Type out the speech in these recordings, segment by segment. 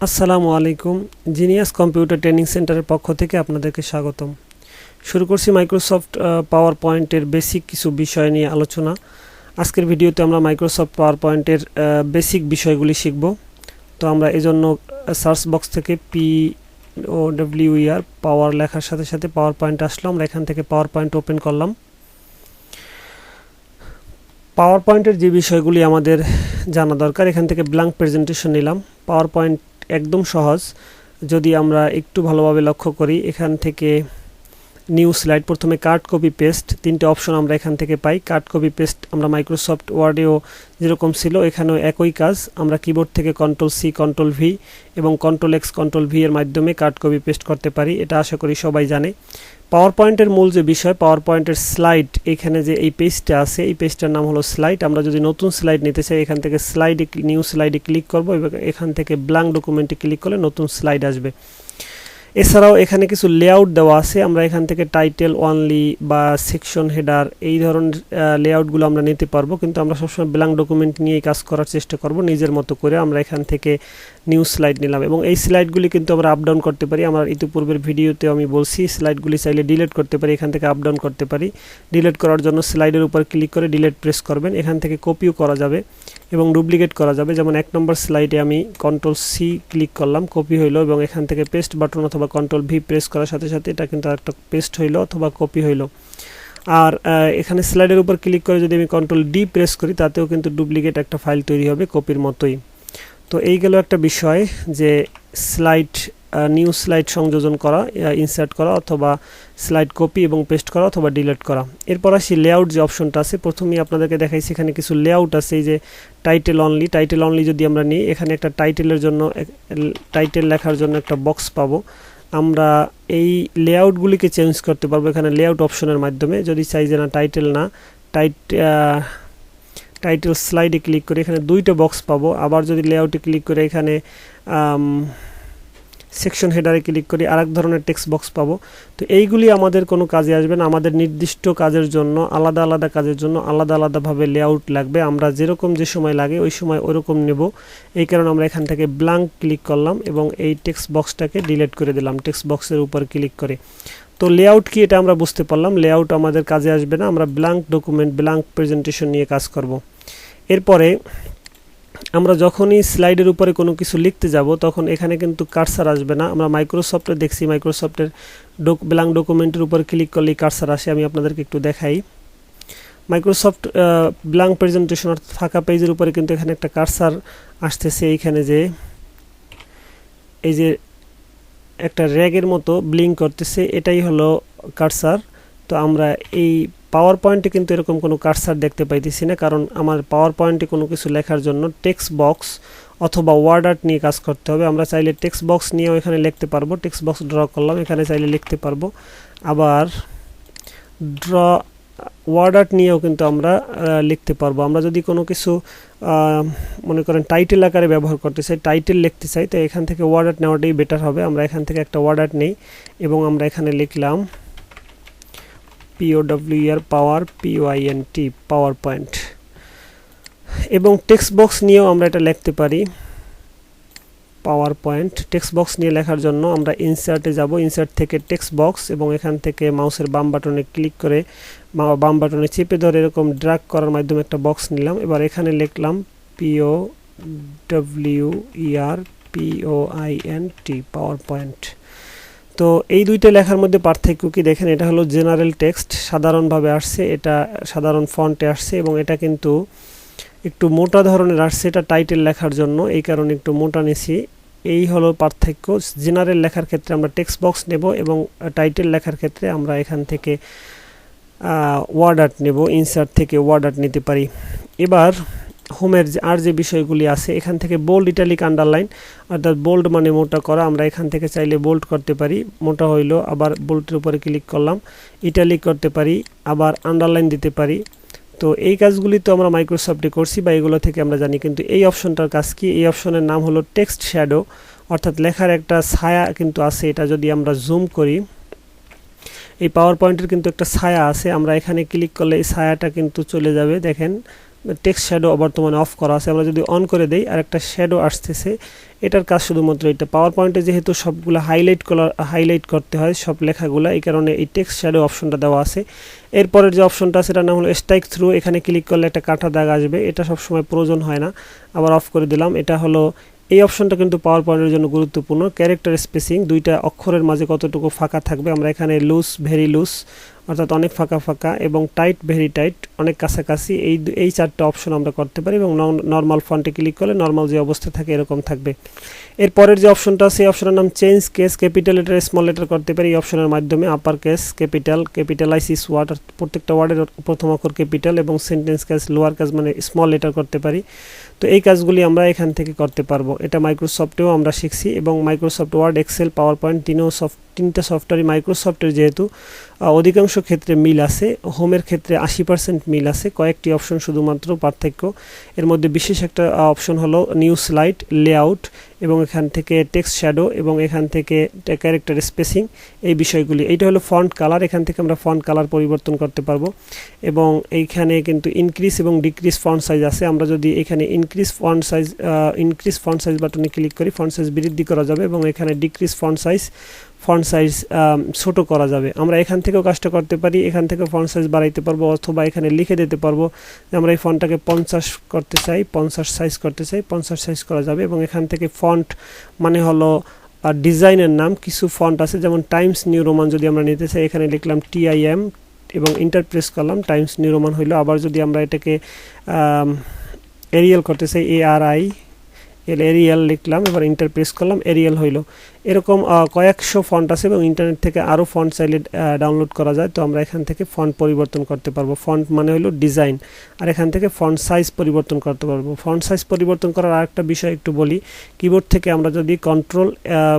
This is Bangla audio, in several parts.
আসসালামু আলাইকুম। জিনিয়াস কম্পিউটার ট্রেনিং সেন্টারের পক্ষ থেকে আপনাদেরকে স্বাগতম। শুরু করছি মাইক্রোসফট পাওয়ার পয়েন্টের বেসিক কিছু বিষয় নিয়ে আলোচনা। আজকের ভিডিওতে আমরা মাইক্রোসফট পাওয়ার পয়েন্টের বেসিক বিষয়গুলি শিখব। তো আমরা এজন্য সার্চ বক্স থেকে POWER পাওয়ার লেখার সাথে সাথে পাওয়ার পয়েন্ট আসলো। আমরা এখান থেকে পাওয়ার পয়েন্ট ওপেন করলাম। পাওয়ার পয়েন্টের যে বিষয়গুলি আমাদের জানা দরকার, এখান থেকে ব্ল্যাঙ্ক প্রেজেন্টেশন নিলাম। পাওয়ার পয়েন্ট একদম সহজ যদি আমরা একটু ভালোভাবে লক্ষ্য করি। এখান থেকে নিউ স্লাইড, প্রথমে কাট কপি পেস্ট, তিনটে অপশন আমরা এখান থেকে পাই। কাট কপি পেস্ট আমরা মাইক্রোসফট ওয়ার্ডেও যেরকম ছিল এখানেও একই কাজ। আমরা কিবোর্ড থেকে CTRL-C CTRL-V এবং CTRL-X CTRL-V এর মাধ্যমে কাট কপি পেস্ট করতে পারি। এটা আশা করি সবাই জানে। পাওয়ার পয়েন্টের মূল যে বিষয়, পাওয়ার পয়েন্টের স্লাইড, এখানে যে এই পেজটা আছে এই পেজটার নাম হলো স্লাইড। আমরা যদি নতুন স্লাইড নিতে চাই এখান থেকে স্লাইডে নিউ স্লাইডে ক্লিক করব এবং এখান থেকে ব্ল্যাঙ্ক ডকুমেন্টে ক্লিক করলে নতুন স্লাইড আসবে। এছাড়াও এখানে কিছু লেআউট দেওয়া আছে। আমরা এখান থেকে টাইটেল অনলি বা সেকশন হেডার এই ধরনের লেআউটগুলো আমরা নিতে পারবো, কিন্তু আমরা সবসময় ব্ল্যাঙ্ক ডকুমেন্ট নিয়েই কাজ করার চেষ্টা করব নিজের মতো করে। আমরা এখান থেকে নিউ স্লাইড নিলাম এবং এই স্লাইডগুলি কিন্তু আমরা আপ ডাউন করতে পারি। আমার ইতিপূর্বের ভিডিওতে আমি বলছি স্লাইডগুলি চাইলে ডিলিট করতে পারি, এখান থেকে আপ ডাউন করতে পারি। ডিলিট করার জন্য স্লাইডের উপর ক্লিক করে ডিলিট প্রেস করবেন। এখান থেকে কপিও করা যাবে এবং ডুপ্লিকেট করা যাবে। যেমন 1 নম্বর স্লাইডে আমি CTRL-C ক্লিক করলাম, কপি হইলো এবং এখান থেকে পেস্ট বাটন অথবা CTRL-V প্রেস করার সাথে সাথে এটা কিন্তু একটা পেস্ট হইলো অথবা কপি হইলো। আর এখানে স্লাইডের উপর ক্লিক করে যদি আমি CTRL-D প্রেস করি তাতেও কিন্তু ডুপ্লিকেট একটা ফাইল তৈরি হবে কপির মতোই। তো এই গেল একটা বিষয় যে স্লাইড, নিউ স্লাইড সংযোজন করা, ইনসার্ট করা অথবা স্লাইড কপি এবং পেস্ট করা অথবা ডিলিট করা। এরপর আসি লেআউট যে অপশনটা আছে। প্রথমেই আপনাদেরকে দেখাইছি এখানে কিছু লেআউট আছে। এই যে টাইটেল অনলি যদি আমরা নিই, এখানে একটা টাইটেলের জন্য, টাইটেল লেখার জন্য একটা বক্স পাবো। আমরা এই লেআউটগুলিকে চেঞ্জ করতে পারবো এখানে লেআউট অপশনের মাধ্যমে। যদি চাই যে না টাইটেল না, টাইটেল স্লাইডে ক্লিক করে এখানে দুইটা বক্স পাবো। আবার যদি লেআউটে ক্লিক করে এখানে সেকশন হেডারে ক্লিক করি আরেক ধরনের টেক্সট বক্স পাবো। তো এইগুলি আমাদের কোনো কাজে আসবে না। আমাদের নির্দিষ্ট কাজের জন্য, আলাদা আলাদা কাজের জন্য আলাদা আলাদাভাবে লেআউট লাগবে। আমরা যেরকম যে সময় লাগে ওই সময় ওরকম নেব। এই কারণে আমরা এখান থেকে ব্ল্যাঙ্ক ক্লিক করলাম এবং এই টেক্সট বক্সটাকে ডিলিট করে দিলাম টেক্সট বক্সের উপর ক্লিক করে। তো লেআউট কি এটা আমরা বুঝতে পারলাম। লেআউট আমাদের কাজে আসবে না, আমরা ব্ল্যাঙ্ক ডকুমেন্ট, ব্ল্যাঙ্ক প্রেজেন্টেশন নিয়ে কাজ করব। এরপরে আমরা যখনই স্লাইডের উপরে কোনো কিছু লিখতে যাব তখন এখানে কিন্তু কার্সার আসবে না। আমরা মাইক্রোসফটে দেখছি মাইক্রোসফটের ব্ল্যাঙ্ক ডকুমেন্টের উপর ক্লিক করলেই কার্সার আসে। আমি আপনাদেরকে একটু দেখাই। মাইক্রোসফট ব্ল্যাঙ্ক প্রেজেন্টেশন ফাঁকা পেজের উপরে কিন্তু এখানে একটা কার্সার আসতেছে। এইখানে যে এই যে একটা র্যাগের মতো ব্লিঙ্ক করতেছে, এটাই হলো কার্সার। তো আমরা এই পাওয়ার পয়েন্টে কিন্তু এরকম কোনো কার্সার দেখতে পাইতেছি না, কারণ আমার পাওয়ার পয়েন্টে কোনো কিছু লেখার জন্য টেক্সট বক্স অথবা ওয়ার্ড আর্ট নিয়ে কাজ করতে হবে। আমরা চাইলে টেক্সট বক্স নিয়েও এখানে লিখতে পারবো। টেক্সট বক্স ড্র করলাম, এখানে চাইলে লিখতে পারবো। আবার ওয়ার্ড আর্ট নিয়েও কিন্তু আমরা লিখতে পারবো। আমরা যদি কোনো কিছু মনে করেন টাইটেল আকারে ব্যবহার করতে চাই, টাইটেল লিখতে চাই, তো এখান থেকে ওয়ার্ড আর্ট নেওয়াটাই বেটার হবে। আমরা এখান থেকে একটা ওয়ার্ড আর্ট নেই এবং আমরা এখানে লিখলাম POWER পাওয়ার POINT পাওয়ার পয়েন্ট। এবং টেক্সট বক্স নিয়েও আমরা এটা লিখতে পারি পাওয়ার পয়েন্ট। টেক্সট বক্স নিয়ে লেখার জন্য আমরা ইনসার্টে যাব, ইনসার্ট থেকে টেক্সট বক্স এবং এখান থেকে মাউসের বাম বাটনে ক্লিক করে বাম বাটনে চেপে ধরে এরকম ড্র্যাগ করার মাধ্যমে একটা বক্স নিলাম। এবার এখানে লিখলাম POWER POINT পাওয়ার পয়েন্ট। তো এই দুইটা লেখার মধ্যে পার্থক্য কি দেখেন, এটা হলো জেনারেল টেক্সট, সাধারণভাবে আসছে, এটা সাধারণ ফন্টে আসছে এবং এটা কিন্তু একটু মোটা ধরনের আসছে। এটা টাইটেল লেখার জন্য, এই কারণে একটু মোটা নিছি। এই হলো পার্থক্য। জেনারেল লেখার ক্ষেত্রে আমরা টেক্সট বক্স নেব এবং টাইটেল লেখার ক্ষেত্রে আমরা এখান থেকে ওয়ার্ড আর্ট নেব, ইনসার্ট থেকে ওয়ার্ড আর্ট নিতে পারি। এবার হোমের আর যে বিষয়গুলি আছে, এখান থেকে বোল্ড, ইটালিক, আন্ডারলাইন, অর্থাৎ বোল্ড মানে মোটা করা। আমরা এখান থেকে চাইলে বোল্ড করতে পারি, মোটা হইলো, আবার বোল্ডের উপরে ক্লিক করলাম, ইটালিক করতে পারি, আবার আন্ডারলাইন দিতে পারি। তো এই কাজগুলি তো আমরা মাইক্রোসফটে করছি বা এগুলো থেকে আমরা জানি, কিন্তু এই অপশনটার কাজ কি? এই অপশনের নাম হলো টেক্সট শ্যাডো, অর্থাৎ লেখার একটা ছায়া কিন্তু আছে। এটা যদি আমরা জুম করি, এই পাওয়ার পয়েন্টের কিন্তু একটা ছায়া আছে। আমরা এখানে ক্লিক করলে এই ছায়াটা কিন্তু চলে যাবে। দেখেন টেক্সট শ্যাডো বর্তমানে অফ করা আছে, আমরা যদি অন করে দেই আর একটা শ্যাডো আসতেছে। এটার কাজ শুধুমাত্র এটা, পাওয়ার পয়েন্টে যেহেতু সবগুলো হাইলাইট করতে হয় সব লেখাগুলো, এই কারণে এই টেক্সট শ্যাডো অপশনটা দেওয়া আছে। এরপরের যে অপশনটা আছে এটার নাম হলো স্ট্রাইক থ্রু, এখানে ক্লিক করলে একটা কাটা দাগ আসবে, এটা সবসময় প্রয়োজন হয় না, আবার অফ করে দিলাম। এটা হলো এই অপশনটা কিন্তু পাওয়ার পয়েন্টের জন্য গুরুত্বপূর্ণ। ক্যারেক্টার স্পেসিং, দুইটা অক্ষরের মাঝে কতটুকু ফাঁকা থাকবে, আমরা এখানে লুজ, ভেরি লুজ অর্থাৎ অনেক ফাঁকা ফাঁকা, এবং টাইট, ভেরি টাইট অনেক কাছাকাছি, এই চারটা অপশন আমরা করতে পারি। এবং নর্মাল ফন্টে ক্লিক করলে নর্মাল যে অবস্থা থাকে এরকম থাকবে। এরপরের যে অপশনটা আছে এই অপশনের নাম change case, capital letter small letter করতে পারি এই অপশনের মাধ্যমে। আপার কেস, ক্যাপিটালাইসিস ওয়ার্ড, প্রত্যেকটা ওয়ার্ডের প্রথম অক্ষর ক্যাপিটাল, এবং সেন্টেন্স কেস, লোয়ার কেস মানে স্মল লেটার করতে পারি। তো এই কাজগুলি আমরা এখান থেকে করতে পারবো। এটা মাইক্রোসফটেও আমরা শিখছি, এবং Microsoft Word, Excel, PowerPoint তিনটা সফটওয়্যারই মাইক্রোসফটের যেহেতু অধিকাংশ ক্ষেত্রে মিল আছে, হোমের ক্ষেত্রে 80% মিল আছে, কয়েকটি অপশন শুধুমাত্র পার্থক্য। এর মধ্যে বিশেষ একটা অপশন হলো নিউ স্লাইড, লেআউট, এবং এখান থেকে টেক্সট শ্যাডো, এবং এখান থেকে ক্যারেক্টার স্পেসিং, এই বিষয়গুলি। এইটা হলো ফন্ট কালার, এখান থেকে আমরা ফন্ট কালার পরিবর্তন করতে পারবো। এবং এইখানে কিন্তু ইনক্রিজ এবং ডিক্রিজ ফন্ট সাইজ আছে, আমরা যদি এখানে ইনক্রিজ ফন্ট সাইজ বাটনে ক্লিক করি ফন্ট সাইজ বৃদ্ধি করা যাবে, এবং এখানে ডিক্রিজ ফন্ট সাইজ ছোট করা যাবে। আমরা এখান থেকেও কাজটা করতে পারি, এখান থেকে ফন্ট সাইজ বাড়াইতে পারবো, অথবা এখানে লিখে দিতে পারবো যে আমরা এই ফন্টটাকে 50 করতে চাই, 50 সাইজ করতে চাই, 50 সাইজ করা যাবে। এবং এখান থেকে ফন্ট মানে হলো ডিজাইনের নাম, কিছু ফন্ট আছে যেমন টাইমস নিউ রোমান, যদি আমরা নিতে চাই এখানে লিখলাম TIM এবং ইন্টার প্রেস করলাম, টাইমস নিউ রোমান হইলো। আবার যদি আমরা এটাকে এরিয়াল করতে চাই, এরিয়াল লিখলাম, এবার ইন্টার প্রেস করলাম, এরিয়াল হইলো। এরকম কয়েকশো ফন্ট আছে, এবং ইন্টারনেট থেকে আরও ফন্ট চাইলে ডাউনলোড করা যায়। তো আমরা এখান থেকে ফন্ট পরিবর্তন করতে পারবো, ফন্ট মানে হলো ডিজাইন, আর এখান থেকে ফন্ট সাইজ পরিবর্তন করতে পারবো। ফন্ট সাইজ পরিবর্তন করার আরেকটা বিষয় একটু বলি, কিবোর্ড থেকে আমরা যদি কন্ট্রোল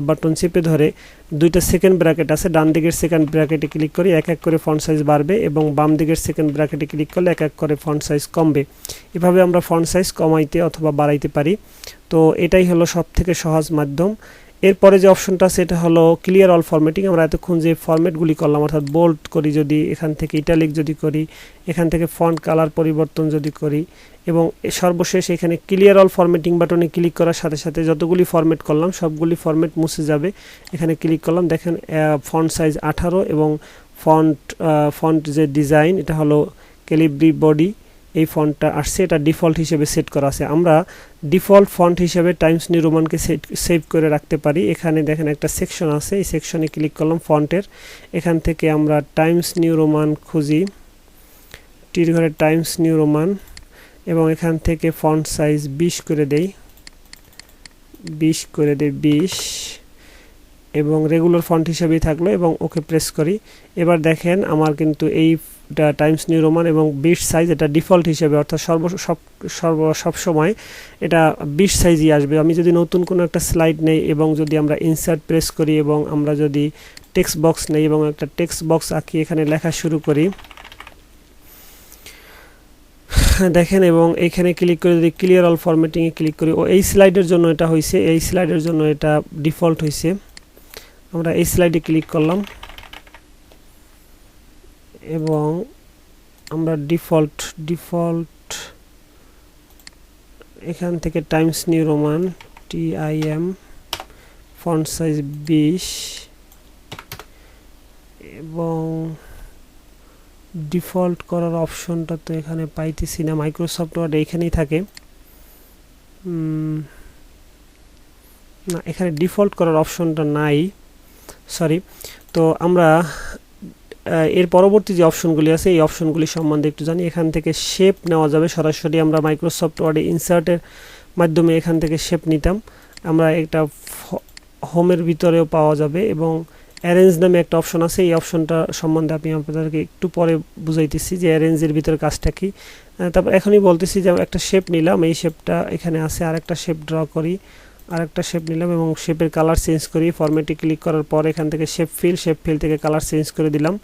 বাটন চেপে ধরে দুইটা সেকেন্ড ব্র্যাকেট আছে, ডান দিকের সেকেন্ড ব্র্যাকেটে ক্লিক করি এক এক করে ফন্ট সাইজ বাড়বে, এবং বাম দিকের সেকেন্ড ব্র্যাকেটে ক্লিক করলে এক এক করে ফন্ট সাইজ কমবে। এভাবে আমরা ফন্ট সাইজ কমাইতে অথবা বাড়াইতে পারি। তো এটাই হলো সব থেকে সহজ মাধ্যম। এরপরে যে অপশনটা আছে এটা হলো ক্লিয়ার অল ফরম্যাটিং। আমরা এতক্ষণ যে ফরম্যাটগুলি করলাম অর্থাৎ বোল্ড করি, যদি এখান থেকে ইটালিক যদি করি, এখান থেকে ফন্ট কালার পরিবর্তন যদি করি, এবং সর্বশেষ এখানে ক্লিয়ার অল ফরম্যাটিং বাটনে ক্লিক করার সাথে সাথে যতগুলি ফরম্যাট করলাম সবগুলি ফরম্যাট মুছে যাবে। এখানে ক্লিক করলাম, দেখেন ফন্ট সাইজ 18, এবং ফন্ট যে ডিজাইন এটা হলো ক্যালিব্রি বডি, এই ফন্টটা আসছে, এটা ডিফল্ট হিসেবে সেট করা আছে। আমরা ডিফল্ট ফন্ট হিসেবে টাইমস নিউ রোমানকে সেভ করে রাখতে পারি। এখানে দেখেন একটা সেকশন আছে, এই সেকশনে ক্লিক করলাম ফন্টের, এখান থেকে আমরা টাইমস নিউ রোমান খুঁজি, টির ঘরে টাইমস নিউ রোমান, এবং এখান থেকে ফন্ট সাইজ 20 করে দেই, 20, এবং রেগুলার ফন্ট হিসেবেই থাকলো, এবং ওকে প্রেস করি। এবার দেখেন আমার কিন্তু এই টাইমস নিউ রোমান এবং 20 সাইজ, এটা ডিফল্ট হিসেবে অর্থাৎ সব সময় এটা 20 সাইজই আসবে। আমি যদি নতুন কোনো একটা স্লাইড নেই, এবং যদি আমরা ইনসার্ট প্রেস করি, এবং আমরা যদি টেক্সট বক্স নেই এবং একটা টেক্সট বক্স আঁকি, এখানে লেখা শুরু করি, দেখেন, এবং এইখানে ক্লিক করে যদি ক্লিয়ার অল ফরম্যাটিংয়ে ক্লিক করি, ও এই স্লাইডের জন্য এটা হয়েছে, এই স্লাইডের জন্য এটা ডিফল্ট হয়েছে। আমরা এই স্লাইডে ক্লিক করলাম, এবং আমরা ডিফল্ট এখান থেকে Times new Roman TIM font size 20, এবং ডিফল্ট করার অপশনটা তো এখানে পাইতেছি না, মাইক্রোসফট ওয়ার্ড এইখানেই থাকে না, এখানে ডিফল্ট করার অপশনটা নাই, সরি। তো আমরা এর পরবর্তী যে অপশনগুলি আছে এই অপশনগুলি সম্বন্ধে একটু জানি। এখান থেকে শেপ নেওয়া যাবে সরাসরি, আমরা মাইক্রোসফট ওয়ার্ডে ইনসার্টের মাধ্যমে এখান থেকে শেপ নিতাম, আমরা একটা হোমের ভিতরেও পাওয়া যাবে। এবং অ্যারেঞ্জ নামে একটা অপশন আছে, এই অপশনটা সম্বন্ধে আমি আপনাদেরকে একটু পরে বুঝাইতেছি যে অ্যারেঞ্জের ভিতরে কাজটা কি। তারপর এখনই বলতেছি যে একটা শেপ নিলাম, এই শেপটা এখানে আছে, আরেকটা শেপ ড্র করি, আরেকটা শেপ নিলাম, এবং শেপের কালার চেঞ্জ করি। ফরম্যাটে ক্লিক করার পর এখান থেকে শেপ ফিল থেকে কালার চেঞ্জ করে দিলাম।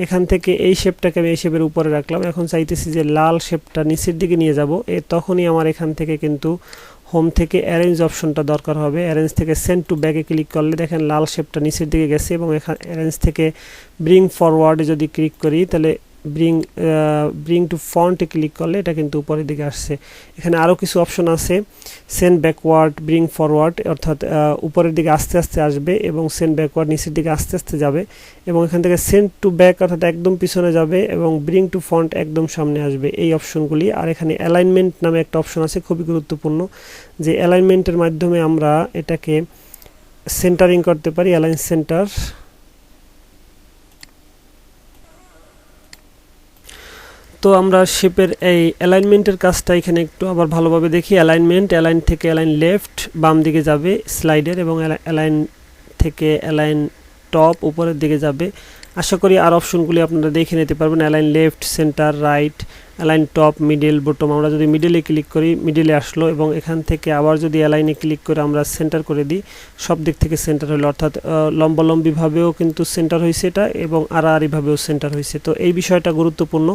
এখান থেকে এই শেপটাকে আমি এই শেপের উপরে রাখলাম। এখন চাইতেছি যে লাল শেপটা নিচের দিকে নিয়ে যাব, তখনই আমার এখান থেকে কিন্তু হোম থেকে অ্যারেঞ্জ অপশনটা দরকার হবে। অ্যারেঞ্জ থেকে সেন্ড টু ব্যাকে ক্লিক করলে দেখেন লাল শেপটা নিচের দিকে গেছে, এবং এখানে অ্যারেঞ্জ থেকে ব্রিং ফরওয়ার্ডে যদি ক্লিক করি তাহলে ব্রিং টু ফন্টে ক্লিক করলে এটা কিন্তু উপরের দিকে আসছে। এখানে আরও কিছু অপশন আছে, সেন্ড ব্যাকওয়ার্ড, ব্রিং ফরওয়ার্ড, অর্থাৎ উপরের দিকে আস্তে আস্তে আসবে এবং সেন্ড ব্যাকওয়ার্ড নিচের দিকে আস্তে আস্তে যাবে, এবং এখান থেকে সেন্ড টু ব্যাক অর্থাৎ একদম পিছনে যাবে, এবং ব্রিং টু ফন্ট একদম সামনে আসবে, এই অপশনগুলি। আর এখানে অ্যালাইনমেন্ট নামে একটা অপশন আছে, খুবই গুরুত্বপূর্ণ, যে অ্যালাইনমেন্টের মাধ্যমে আমরা এটাকে সেন্টারিং করতে পারি, অ্যালাইন সেন্টার। তো আমরা শেপের এই অ্যালাইনমেন্টের কাজটা এখানে একটু আবার ভালোভাবে দেখি। অ্যালাইনমেন্ট, অ্যালাইন থেকে অ্যালাইন লেফট বাম দিকে যাবে স্লাইডের, এবং অ্যালাইন থেকে অ্যালাইন টপ উপরের দিকে যাবে। আশা করি আর অপশনগুলি আপনারা দেখে নিতে পারবেন, align left, centre, right, align top, middle, bottom. আমরা যদি মিডলে ক্লিক করি মিডলে আসলো, এবং এখান থেকে আবার যদি অ্যালাইনে ক্লিক করে আমরা সেন্টার করে দিই, সব দিক থেকে সেন্টার হলো, অর্থাৎ লম্বালম্বিভাবেও কিন্তু সেন্টার হয়েছে এটা, এবং আড়াআড়িভাবেও সেন্টার হয়েছে। তো এই বিষয়টা গুরুত্বপূর্ণ,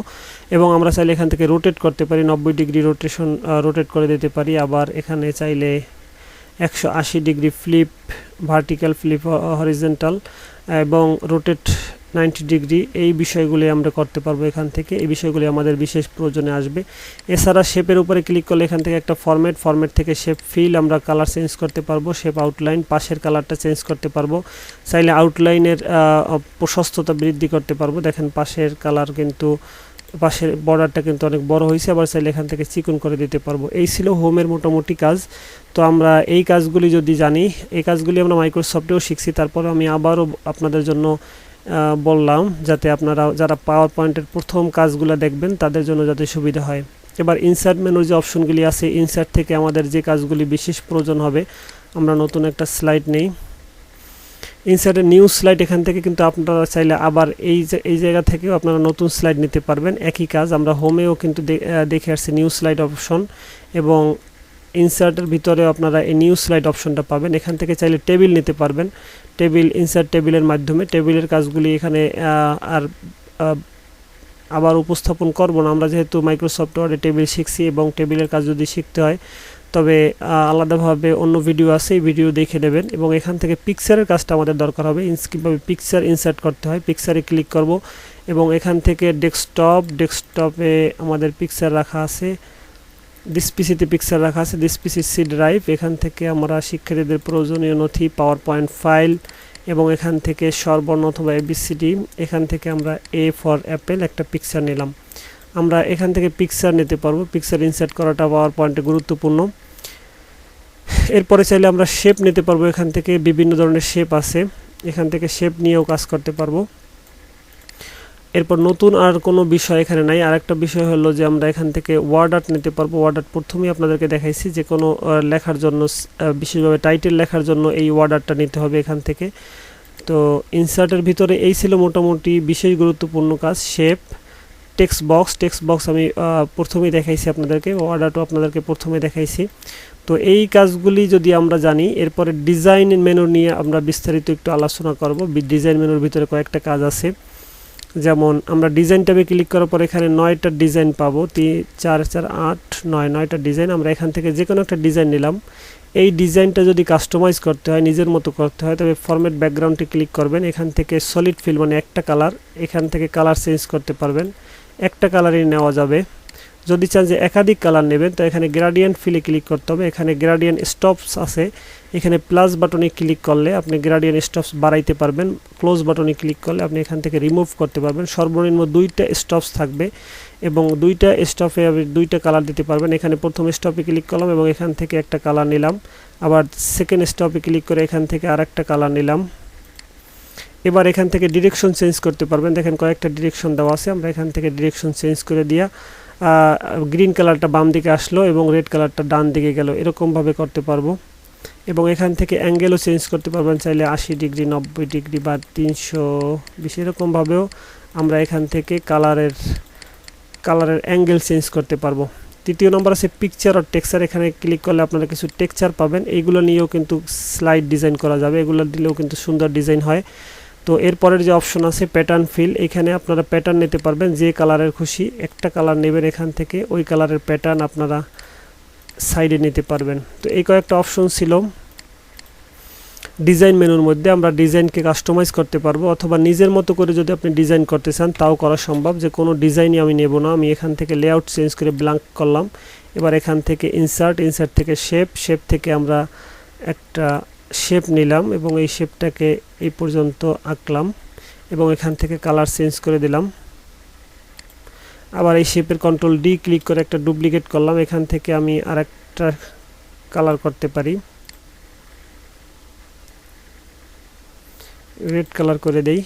এবং আমরা চাইলে এখান থেকে রোটেট করতে পারি, 90 ডিগ্রি রোটেট করে দিতে পারি। আবার এখানে চাইলে 180 degree flip, vertical flip, horizontal, এবং রোটেট 90 ডিগ্রি, এই বিষয়গুলি আমরা করতে পারবো এখান থেকে। এই বিষয়গুলি আমাদের বিশেষ প্রয়োজনে আসবে। এছাড়া শেপের উপরে ক্লিক করলে এখান থেকে একটা ফরম্যাট থেকে শেপ ফিল, আমরা কালার চেঞ্জ করতে পারবো, শেপ আউটলাইন, পাশের কালারটা চেঞ্জ করতে পারবো, চাইলে আউটলাইনের প্রশস্ততা বৃদ্ধি করতে পারবো। দেখেন পাশের কালার কিন্তু, পাশের বর্ডারটা কিন্তু অনেক বড় হয়েছে, আবার চাইলে এখান থেকে চিকন করে দিতে পারবো। এই ছিল হোমের মোটামুটি কাজ। তো আমরা এই কাজগুলি যদি জানি, এই কাজগুলি আমরা মাইক্রোসফটেও শিখছি, তারপরে আমি আবারও আপনাদের জন্য বললাম, যাতে আপনারা যারা পাওয়ার পয়েন্টের প্রথম কাজগুলো দেখবেন তাদের জন্য যাতে সুবিধা হয়। এবার ইনসার্ট মেনুর যে অপশনগুলি আছে, ইনসার্ট থেকে আমাদের যে কাজগুলি বিশেষ প্রয়োজন হবে, আমরা নতুন একটা স্লাইড নেই, ইনসার্টের নিউ স্লাইড, এখান থেকে কিন্তু আপনারা চাইলে আবার এই জায়গা থেকেও আপনারা নতুন স্লাইড নিতে পারবেন। একই কাজ আমরা হোমেও কিন্তু দেখে আসছি, নিউ স্লাইড অপশন, এবং ইনসার্টের ভিতরেও আপনারা এই নিউ স্লাইড অপশনটা পাবেন। এখান থেকে চাইলে টেবিল নিতে পারবেন, টেবিল, ইনসার্ট টেবিলের মাধ্যমে। টেবিলের কাজগুলি এখানে আর আবার উপস্থাপন করব না, আমরা যেহেতু মাইক্রোসফট ওয়ার্ডে টেবিল শিখছি, এবং টেবিলের কাজ যদি শিখতে হয় তবে আলাদাভাবে অন্য ভিডিও আছে, এই ভিডিও দেখে নেবেন। এবং এখান থেকে পিকচারের কাজটা আমাদের দরকার হবে, কীভাবে পিকচার ইনসার্ট করতে হয়। পিকচারে ক্লিক করব, এবং এখান থেকে ডেস্কটপে আমাদের পিকচার রাখা আছে, দিস পিসিতে পিকচার রাখা আছে, দিস পিসি সি ড্রাইভ। এখান থেকে আমরা শিক্ষার্থীদের প্রয়োজনীয় নথি, পাওয়ার পয়েন্ট ফাইল, এবং এখান থেকে স্বরবর্ণ অথবা এবিসিডি, এখান থেকে আমরা এ ফর অ্যাপেল একটা পিকচার নিলাম। আমরা এখান থেকে পিকচার নিতে পারবো, পিকচার ইনসার্ট করাটা পাওয়ার পয়েন্টে গুরুত্বপূর্ণ। এরপরে চাইলে আমরা শেপ নিতে পারবো, এখান থেকে বিভিন্ন ধরনের শেপ আছে, এখান থেকে শেপ নিয়েও কাজ করতে পারবো। এরপর নতুন আর কোনো বিষয় এখানে নাই। আর একটা বিষয় হলো যে আমরা এখান থেকে ওয়ার্ড আর্ট নিতে পারবো। ওয়ার্ড আর্ট প্রথমেই আপনাদেরকে দেখাইছি, যে কোনো লেখার জন্য, বিশেষভাবে টাইটেল লেখার জন্য এই ওয়ার্ড আর্টটা নিতে হবে এখান থেকে। তো ইনসার্টের ভিতরে এই ছিল মোটামুটি বিশেষ গুরুত্বপূর্ণ কাজ। শেপ, টেক্সট বক্স আমি প্রথমেই দেখাইছি আপনাদেরকে, ওয়ার্ড আর্টও আপনাদেরকে প্রথমে দেখাইছি। তো এই কাজগুলি যদি আমরা জানি, এরপরে ডিজাইন মেনু নিয়ে আমরা বিস্তারিত একটু আলোচনা করব। ডিজাইন মেনুর ভিতরে কয়েকটা কাজ আছে, যেমন আমরা ডিজাইন ট্যাবে ক্লিক করার পর এখানে 9টা ডিজাইন পাবো, 3, 4, 4, 8, 9টা ডিজাইন। আমরা এখান থেকে যে কোনো একটা ডিজাইন নিলাম। এই ডিজাইনটা যদি কাস্টমাইজ করতে হয়, নিজের মতো করতে হয়, তবে ফরম্যাট ব্যাকগ্রাউন্ডে ক্লিক করবেন। এখান থেকে সলিড ফিল মানে একটা কালার, এখান থেকে কালার চেঞ্জ করতে পারবেন, একটা কালারই নেওয়া যাবে। যদি চান যে একাধিক কালার নেবেন, তো এখানে গ্রেডিয়েন্ট ফিলে ক্লিক করতে হবে। এখানে গ্রেডিয়েন্ট স্টপস আছে, এখানে প্লাস বাটনে ক্লিক করলে আপনি গ্রেডিয়েন্ট স্টপস বাড়াইতে পারবেন, ক্লোজ বাটনে ক্লিক করলে আপনি এখান থেকে রিমুভ করতে পারবেন। সর্বনিম্ন 2টা স্টপস থাকবে, এবং 2টা স্টপে আপনি 2টা কালার দিতে পারবেন। এখানে প্রথম স্টপে ক্লিক করলাম এবং এখান থেকে একটা কালার নিলাম, আবার সেকেন্ড স্টপে ক্লিক করে এখান থেকে আরেকটা কালার নিলাম। এবার এখান থেকে ডিরেকশন চেঞ্জ করতে পারবেন। দেখেন কয়েকটা ডিরেকশন দেওয়া আছে, আমরা এখান থেকে ডিরেকশন চেঞ্জ করে দিয়া গ্রিন কালারটা বাম দিকে আসলো এবং রেড কালারটা ডান দিকে গেল, এরকমভাবে করতে পারবো। এবং এখান থেকে অ্যাঙ্গেলও চেঞ্জ করতে পারবেন, চাইলে 80 ডিগ্রি, 90 ডিগ্রি বা 320, এরকমভাবেও আমরা এখান থেকে কালারের অ্যাঙ্গেল চেঞ্জ করতে পারবো। তৃতীয় নম্বর আছে পিকচার আর টেক্সচার। এখানে ক্লিক করলে আপনারা কিছু টেক্সচার পাবেন, এইগুলো নিয়েও কিন্তু স্লাইড ডিজাইন করা যাবে, এগুলো দিলেও কিন্তু সুন্দর ডিজাইন হয়। তো এরপরের যে অপশন আছে প্যাটার্ন ফিল, এখানে আপনারা প্যাটার্ন নিতে পারবেন, যে কালারের খুশি একটা কালার নেবেন, এখান থেকে ওই কালারের প্যাটার্ন আপনারা সাইডে নিতে পারবেন। তো এই কয়েকটা অপশন ছিল। ডিজাইন মেনুর মধ্যে আমরা ডিজাইনকে কাস্টমাইজ করতে পারবো, অথবা নিজের মতো করে যদি আপনি ডিজাইন করতে চান তাও করা সম্ভব। যে কোনো ডিজাইনই আমি নেব না, আমি এখান থেকে লেআউট চেঞ্জ করে ব্ল্যাঙ্ক করলাম। এবার এখান থেকে ইনসার্ট থেকে শেপ থেকে আমরা একটা শেপ নিলাম এবং এই শেপটাকে এই পর্যন্ত আঁকলাম এবং এখান থেকে কালার চেঞ্জ করে দিলাম। আবার এই শেপের কন্ট্রোল ডি ক্লিক করে একটা ডুপ্লিকেট করলাম, এখান থেকে আমি আরেকটা কালার করতে পারি, রেড কালার করে দেই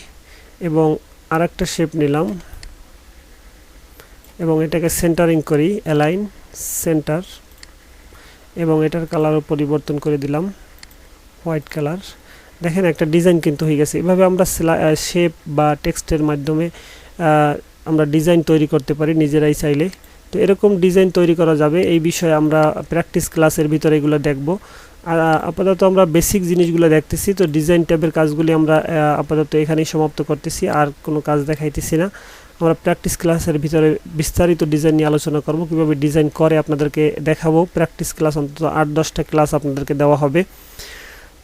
এবং আরেকটা শেপ নিলাম এবং এটাকে সেন্টারিং করি, অ্যালাইন সেন্টার, এবং এটার কালারও পরিবর্তন করে দিলাম হোয়াইট কালার। দেখেন একটা ডিজাইন কিন্তু হয়ে গেছে। এভাবে আমরা শেপ বা টেক্সটের মাধ্যমে আমরা ডিজাইন তৈরি করতে পারি নিজেরাই চাইলে। তো এরকম ডিজাইন তৈরি করা যাবে, এই বিষয়ে আমরা প্র্যাকটিস ক্লাসের ভিতরে এগুলো দেখব। আর আপাতত আমরা বেসিক জিনিসগুলো দেখতেছি। তো ডিজাইন ট্যাবের কাজগুলি আমরা আপাতত এখানেই সমাপ্ত করতেছি, আর কোনো কাজ দেখাইতেছি না। আমরা প্র্যাকটিস ক্লাসের ভিতরে বিস্তারিত ডিজাইন নিয়ে আলোচনা করব, কীভাবে ডিজাইন করে আপনাদেরকে দেখাবো। প্র্যাকটিস ক্লাস অন্তত 8-10টা ক্লাস আপনাদেরকে দেওয়া হবে।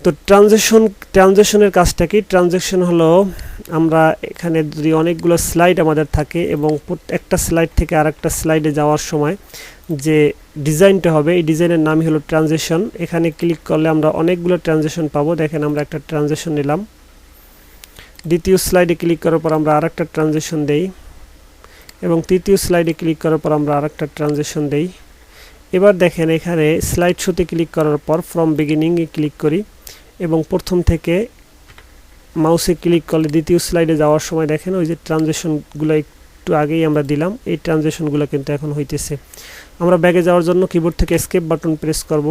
তো ট্রানজেকশনের কাজটা কি? ট্রানজেকশন হলো আমরা এখানে যদি অনেকগুলো স্লাইড আমাদের থাকে এবং একটা স্লাইড থেকে আরেকটা স্লাইডে যাওয়ার সময় যে ডিজাইনটা হবে, এই ডিজাইনের নামই হলো ট্রানজেকশন। এখানে ক্লিক করলে আমরা অনেকগুলো ট্রানজেকশন পাবো। দেখেন আমরা একটা ট্রানজেকশন নিলাম, দ্বিতীয় স্লাইডে ক্লিক করার পর আমরা আরেকটা ট্রানজেকশন দেই এবং তৃতীয় স্লাইডে ক্লিক করার পর আমরা আরেকটা ট্রানজেকশন দেই। এবার দেখেন এখানে স্লাইড শোতে ক্লিক করার পর ফ্রম বিগিনিংয়ে ক্লিক করি এবং প্রথম থেকে মাউসে ক্লিক করলে দ্বিতীয় স্লাইডে যাওয়ার সময় দেখেন ওই যে ট্রানজেকশনগুলো একটু আগেই আমরা দিলাম, এই ট্রানজেকশনগুলো কিন্তু এখন হইতেছে। আমরা ব্যাগে যাওয়ার জন্য কিবোর্ড থেকে এসকেপ বাটন প্রেস করব।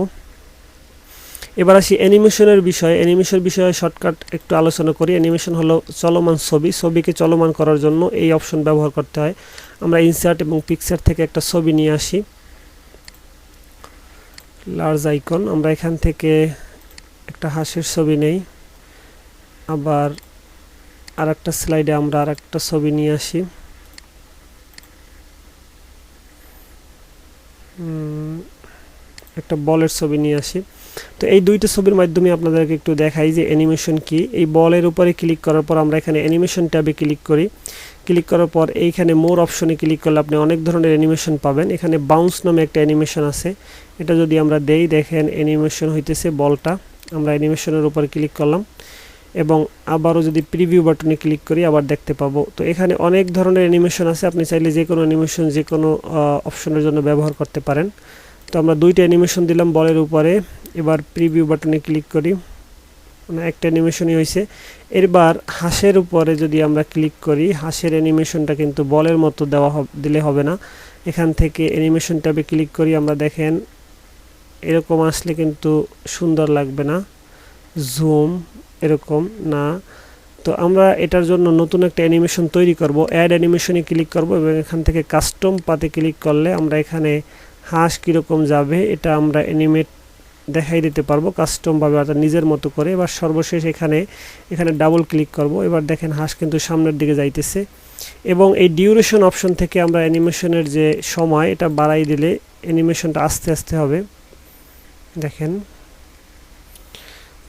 এবার আসি অ্যানিমেশনের বিষয়ে। অ্যানিমেশন বিষয়ে শর্টকাট একটু আলোচনা করি। অ্যানিমেশন হলো চলমান ছবিকে চলমান করার জন্য এই অপশন ব্যবহার করতে হয়। আমরা ইনসার্ট এবং পিকচার থেকে একটা ছবি নিয়ে আসি, লার্জ আইকন। আমরা এখান থেকে একটা হাঁসের ছবি নেই, আবার আরেকটা স্লাইডে আমরা আরেকটা ছবি নিয়ে আসি, একটা বলের ছবি নিয়ে আসি। তো এই দুইটা ছবির মাধ্যমে আপনাদেরকে একটু দেখাই যে অ্যানিমেশন কি। এই বলের উপরে ক্লিক করার পর আমরা এখানে অ্যানিমেশন ট্যাবে ক্লিক করি। ক্লিক করার পর এইখানে মোর অপশনে ক্লিক করলে আপনি অনেক ধরনের অ্যানিমেশন পাবেন। এখানে বাউন্স নামে একটা অ্যানিমেশন আছে, এটা যদি আমরা দেই দেখেন অ্যানিমেশন হইতেছে বলটা। আমরা অ্যানিমেশনের উপরে ক্লিক করলাম এবং আবারও যদি প্রিভিউ বাটনে ক্লিক করি আবার দেখতে পাবো। তো এখানে অনেক ধরনের অ্যানিমেশন আছে, আপনি চাইলে যে কোনো অ্যানিমেশন যে কোনো অপশনের জন্য ব্যবহার করতে পারেন। তো আমরা দুইটা অ্যানিমেশন দিলাম বলের উপরে, এবার প্রিভিউ বাটনে ক্লিক করি, মানে একটা অ্যানিমেশনই হয়েছে। এবার হাঁসের উপরে যদি আমরা ক্লিক করি, হাঁসের অ্যানিমেশনটা কিন্তু বলের মতো দিলে হবে না। এখান থেকে অ্যানিমেশন ট্যাবে ক্লিক করি, আমরা দেখেন এরকম আসলে কিন্তু সুন্দর লাগবে না, জুম এরকম না। তো আমরা এটার জন্য নতুন একটা অ্যানিমেশন তৈরি করব। অ্যাড অ্যানিমেশনে ক্লিক করব এবং এখান থেকে কাস্টম পাতে ক্লিক করলে আমরা এখানে হাঁস কীরকম যাবে এটা আমরা অ্যানিমেট দেখাই দিতে পারবো কাস্টমভাবে, অর্থাৎ নিজের মতো করে। এবার সর্বশেষ এখানে ডাবল ক্লিক করব। এবার দেখেন হাঁস কিন্তু সামনের দিকে যাইতেছে এবং এই ডিউরেশন অপশন থেকে আমরা অ্যানিমেশনের যে সময় এটা বাড়াই দিলে অ্যানিমেশনটা আস্তে আস্তে হবে, দেখেন।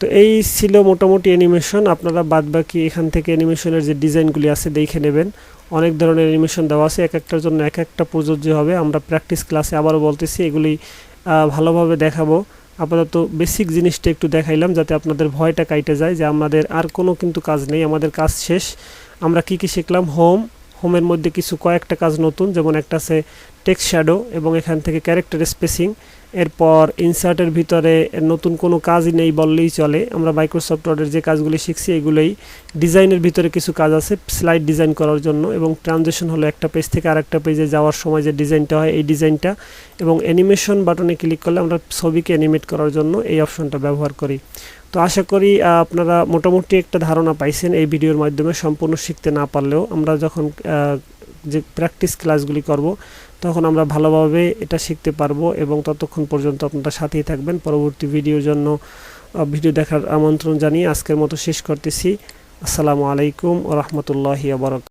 তো এই ছিল মোটামুটি অ্যানিমেশন। আপনারা বাদবাকি এখান থেকে অ্যানিমেশনের যে ডিজাইনগুলি আছে দেখে নেবেন। অনেক ধরনের অ্যানিমেশন দেওয়া আছে, এক একটার জন্য এক একটা প্রযোজ্য হবে। আমরা প্র্যাকটিস ক্লাসে আবারও বলতেছি এগুলি ভালোভাবে দেখাবো। আপাতত বেসিক জিনিসটা একটু দেখাইলাম যাতে আপনাদের ভয়টা কাইটে যায় যে আমাদের আর কোনো কিন্তু কাজ নেই, আমাদের কাজ শেষ। আমরা কি কি শিখলাম? হোমের মধ্যে কয়েকটা কাজ নতুন, যেমন একটা আছে টেক্সট শ্যাডো এবং এখান থেকে ক্যারেক্টার স্পেসিং। এরপর ইনসার্টের ভিতরে নতুন কোনো কাজই নেই বললেই চলে। আমরা মাইক্রোসফট ওয়ার্ডের যে কাজগুলি শিখছি এগুলোই। ডিজাইনের ভিতরে কিছু কাজ আছে স্লাইড ডিজাইন করার জন্য, এবং ট্রানজিশন হলো একটা পেজ থেকে আরেকটা পেজে যাওয়ার সময় যে ডিজাইনটা হয় এই ডিজাইনটা। এবং অ্যানিমেশন বাটনে ক্লিক করলে আমরা ছবিকে অ্যানিমেট করার জন্য এই অপশনটা ব্যবহার করি। তো আশা করি আপনারা মোটামুটি একটা ধারণা পাইছেন এই ভিডিওর মাধ্যমে। সম্পূর্ণ শিখতে না পারলেও আমরা যখন যে প্র্যাকটিস ক্লাসগুলি করব তখন আমরা ভালোভাবে এটা শিখতে পারবো, এবং ততক্ষণ পর্যন্ত আপনারা সাথেই থাকবেন। পরবর্তী ভিডিওর জন্য ভিডিও দেখার আমন্ত্রণ জানিয়ে আজকের মতো শেষ করতেছি। আসসালামু আলাইকুম ওয়া রাহমাতুল্লাহি ওয়া বারাকাতুহু।